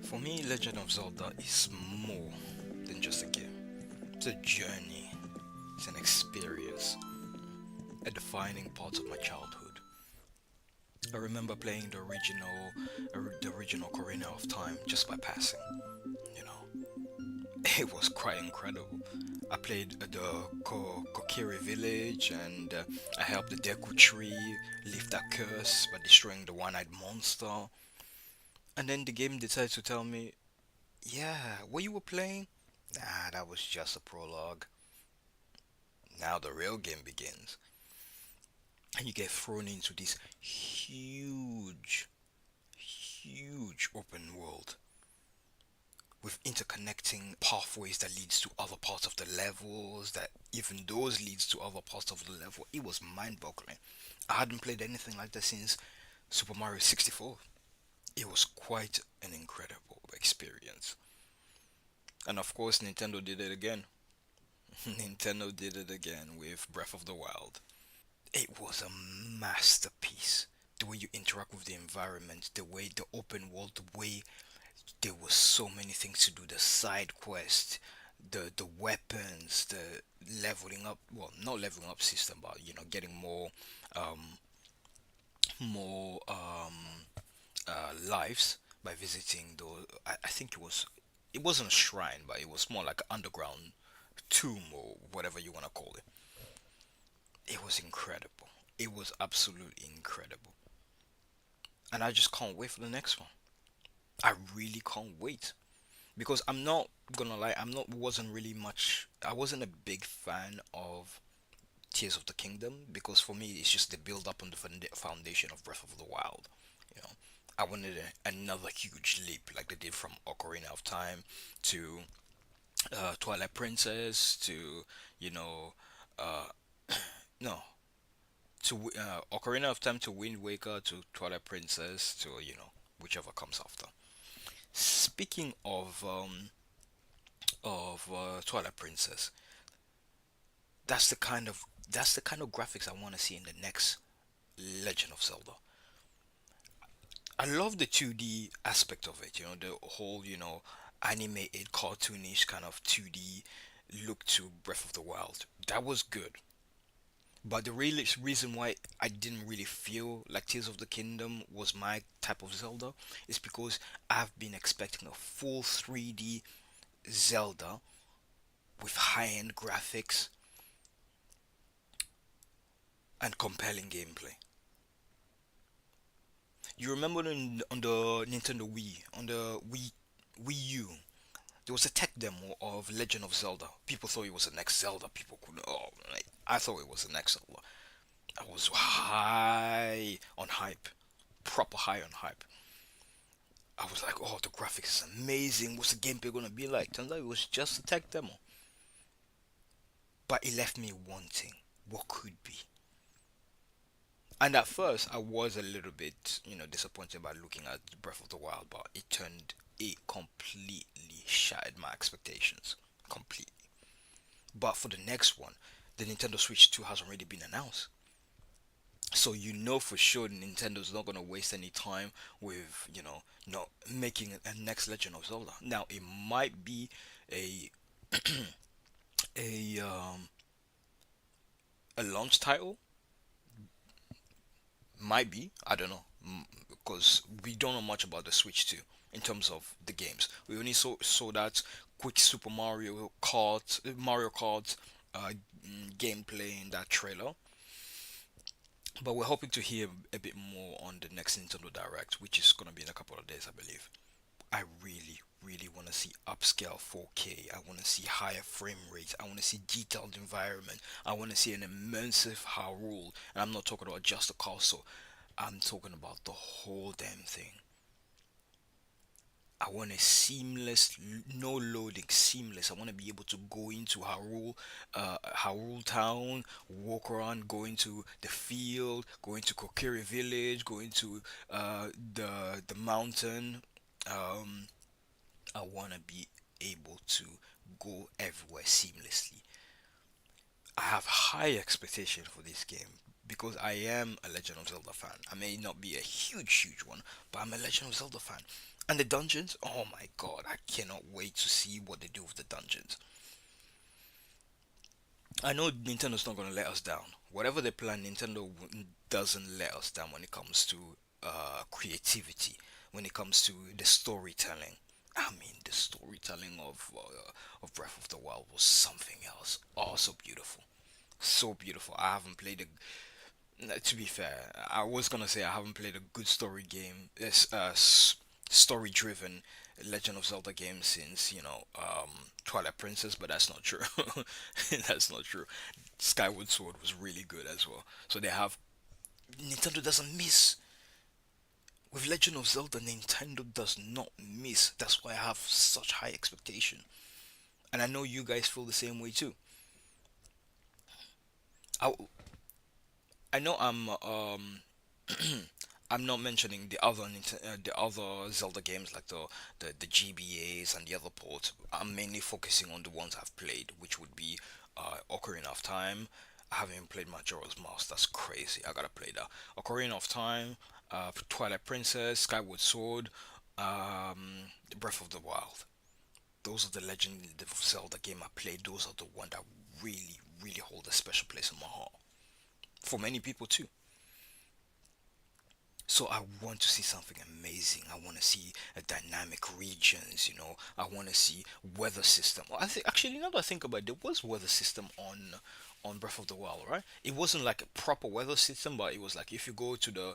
For me, Legend of Zelda is more than just a game. It's a journey, it's an experience, a defining part of my childhood. I remember playing the original Corina of Time just by passing. You know, it was quite incredible. I played at the Kokiri village and I helped the Deku tree lift that curse by destroying the one-eyed monster. And then the game decides to tell me, yeah, what you were playing? Nah, that was just a prologue. Now the real game begins. And you get thrown into this huge, huge open world with interconnecting pathways that leads to other parts of the levels, that even those leads to other parts of the level. It was mind-boggling. I hadn't played anything like that since Super Mario 64. It was quite an incredible experience. And of course, Nintendo did it again. Nintendo did it again with Breath of the Wild. It was a masterpiece. The way you interact with the environment, the way the open world, the way there was so many things to do, the side quest, the weapons, the leveling up, well, not leveling up system, but getting um more lives by visiting those. I think it wasn't a shrine, but it was more like an underground tomb or whatever you want to call it. It was incredible. It was absolutely incredible. And I just can't wait for the next one. I really can't wait. Because I'm not gonna lie, wasn't really much I wasn't a big fan of Tears of the Kingdom, because for me it's just the build up on the foundation of Breath of the Wild. You know, I wanted another huge leap like they did from Ocarina of Time to Twilight Princess to you know uh no to Ocarina of Time to Wind Waker to Twilight Princess to whichever comes after. Speaking of Twilight Princess, that's the kind of graphics I want to see in the next Legend of Zelda. I love the 2D aspect of it, the whole, animated, cartoonish kind of 2D look to Breath of the Wild. That was good. But the real reason why I didn't really feel like Tears of the Kingdom was my type of Zelda is because I've been expecting a full 3D Zelda with high-end graphics and compelling gameplay. You remember on the Nintendo Wii, on the Wii U, there was a tech demo of Legend of Zelda. People thought it was the next Zelda. People couldn't. Oh, like, I thought it was the next Zelda. I was high on hype, proper high on hype. I was like, oh, the graphics is amazing. What's the gameplay gonna be like? Turns out it was just a tech demo, but it left me wanting what could be. And at first, I was a little bit, disappointed by looking at Breath of the Wild, but it completely shattered my expectations. Completely. But for the next one, the Nintendo Switch 2 has already been announced. So you know for sure Nintendo's not gonna waste any time with, not making a next Legend of Zelda. Now it might be a a um a launch title, might be. I don't know. Because we don't know much about the Switch 2 in terms of the games. We only saw that quick Mario Kart gameplay in that trailer. But we're hoping to hear a bit more on the next Nintendo Direct, which is gonna be in a couple of days, I believe. I really, really want to see upscale 4K. I want to see higher frame rates. I want to see detailed environment. I want to see an immersive Hyrule. And I'm not talking about just the castle. I'm talking about the whole damn thing. I want a seamless, no loading, seamless. I want to be able to go into Hyrule Town, walk around, go into the field, go into Kokiri Village, go into the mountain. Um, I want to be able to go everywhere seamlessly. I have high expectations for this game because I am a Legend of Zelda fan. I may not be a huge, huge one, but I'm a Legend of Zelda fan. And the dungeons, oh my god, I cannot wait to see what they do with the dungeons. I know Nintendo's not gonna let us down. Whatever they plan, doesn't let us down when it comes to creativity, when it comes to the storytelling. I mean, the storytelling of Breath of the Wild was something else. Oh, so beautiful, so beautiful. I haven't played to be fair, I was gonna say I haven't played a good story game. It's story-driven Legend of Zelda game since Twilight Princess, but that's not true. That's not true. Skyward Sword was really good as well. So they have Nintendo doesn't miss with Legend of Zelda. Nintendo does not miss. That's why I have such high expectation, and I know you guys feel the same way too. I I know I'm not mentioning the other Zelda games like the GBAs and the other ports. I'm mainly focusing on the ones I've played, which would be Ocarina of Time. I haven't played Majora's Mask. That's crazy. I gotta play that. Ocarina of Time, Twilight Princess, Skyward Sword, Breath of the Wild. Those are the Legend of Zelda game I played. Those are the ones that really, really hold a special place in my heart. For many people too. So I want to see something amazing. I want to see a dynamic regions. I want to see weather system. Well, I think actually now that I think about it, there was weather system on Breath of the Wild, right? It wasn't like a proper weather system, but it was like if you go to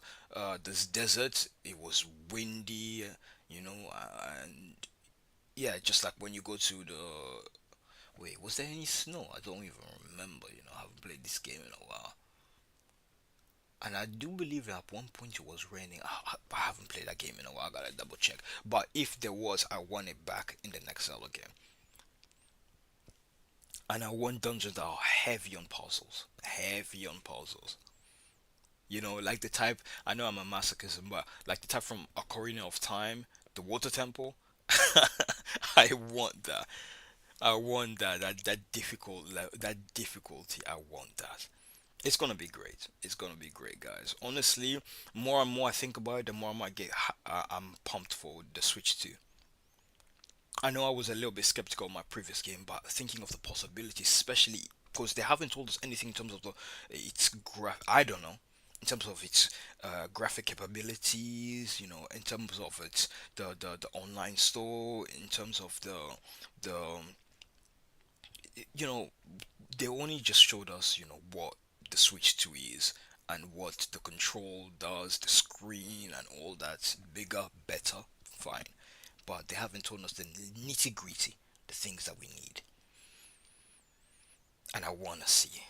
this desert, it was windy, and yeah, just like when you go to the wait, was there any snow? I don't even remember. I haven't played this game in a while. And I do believe that at one point it was raining. I haven't played that game in a while. I gotta double check. But if there was, I want it back in the next Zelda game. And I want dungeons that are heavy on puzzles. Heavy on puzzles. Like the type. I know I'm a masochist, but like the type from Ocarina of Time, the Water Temple. I want that. I want that that difficulty. I want that. It's gonna be great. It's gonna be great, guys. Honestly, more and more I think about it, the more and more I'm pumped for the Switch 2. I know I was a little bit skeptical of my previous game, but thinking of the possibilities, especially because they haven't told us anything in terms of I don't know, in terms of its graphic capabilities. In terms of its the online store, in terms of the you know they only just showed us, what the Switch 2 is and what the control does, the screen and all that. Bigger, better, fine. But they haven't told us the nitty gritty, the things that we need. And I wanna see.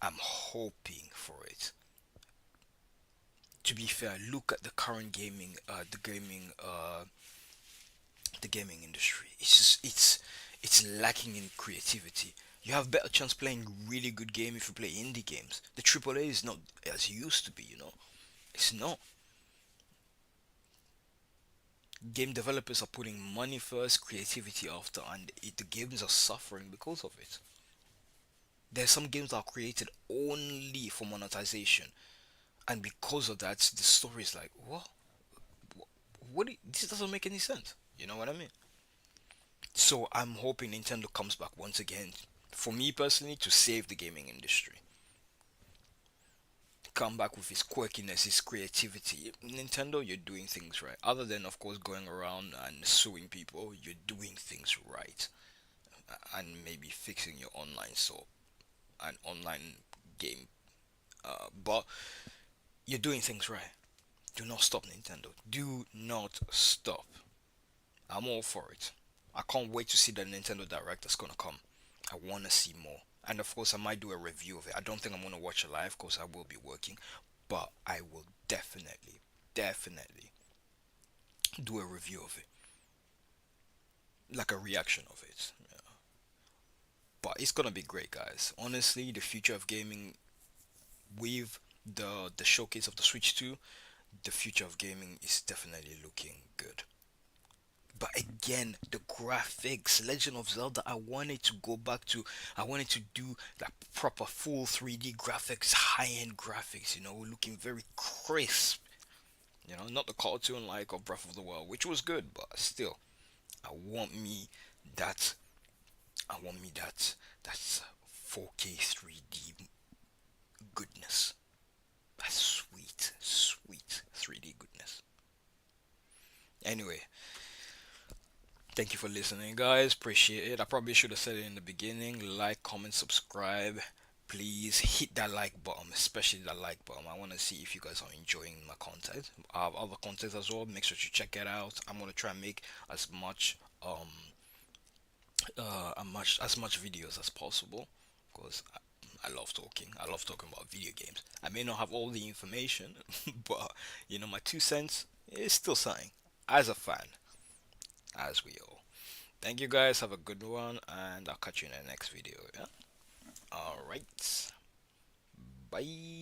I'm hoping for it. To be fair, look at the current the gaming industry. It's lacking in creativity. You have better chance playing really good game if you play indie games. The AAA is not as it used to be. It's not. Game developers are putting money first, creativity after, and the games are suffering because of it. There's some games that are created only for monetization, and because of that, the story is like, what? This doesn't make any sense. You know what I mean? So I'm hoping Nintendo comes back once again. For me personally, to save the gaming industry, come back with his quirkiness, his creativity. Nintendo, you're doing things right. Other than, of course, going around and suing people, you're doing things right. And maybe fixing your online store and online game. But you're doing things right. Do not stop, Nintendo. Do not stop. I'm all for it. I can't wait to see the Nintendo Direct that's gonna come. I wanna see more. And of course, I might do a review of it. I don't think I'm gonna watch it live because I will be working, but I will definitely do a review of it, like a reaction of it. Yeah. But it's gonna be great, guys. Honestly, the future of gaming with the showcase of the Switch 2, the future of gaming is definitely looking good. But again, the graphics, Legend of Zelda, I wanted to go back to, I wanted to do like proper full 3D graphics, high end graphics, looking very crisp. You know, not the cartoon like of Breath of the Wild, which was good, but still, I want me that. I want me that's 4K 3D goodness. That's sweet, sweet 3D goodness. Anyway, thank you for listening, guys. Appreciate it. I probably should have said it in the beginning. Like, comment, subscribe. Please hit that like button, especially that like button. I want to see if you guys are enjoying my content. I have other content as well. Make sure to check it out. I'm gonna try and make as much as much videos as possible because I love talking. I love talking about video games. I may not have all the information, but my 2 cents is still something. As a fan, as we all. Thank you guys. Have a good one, and I'll catch you in the next video. Yeah. All right. Bye.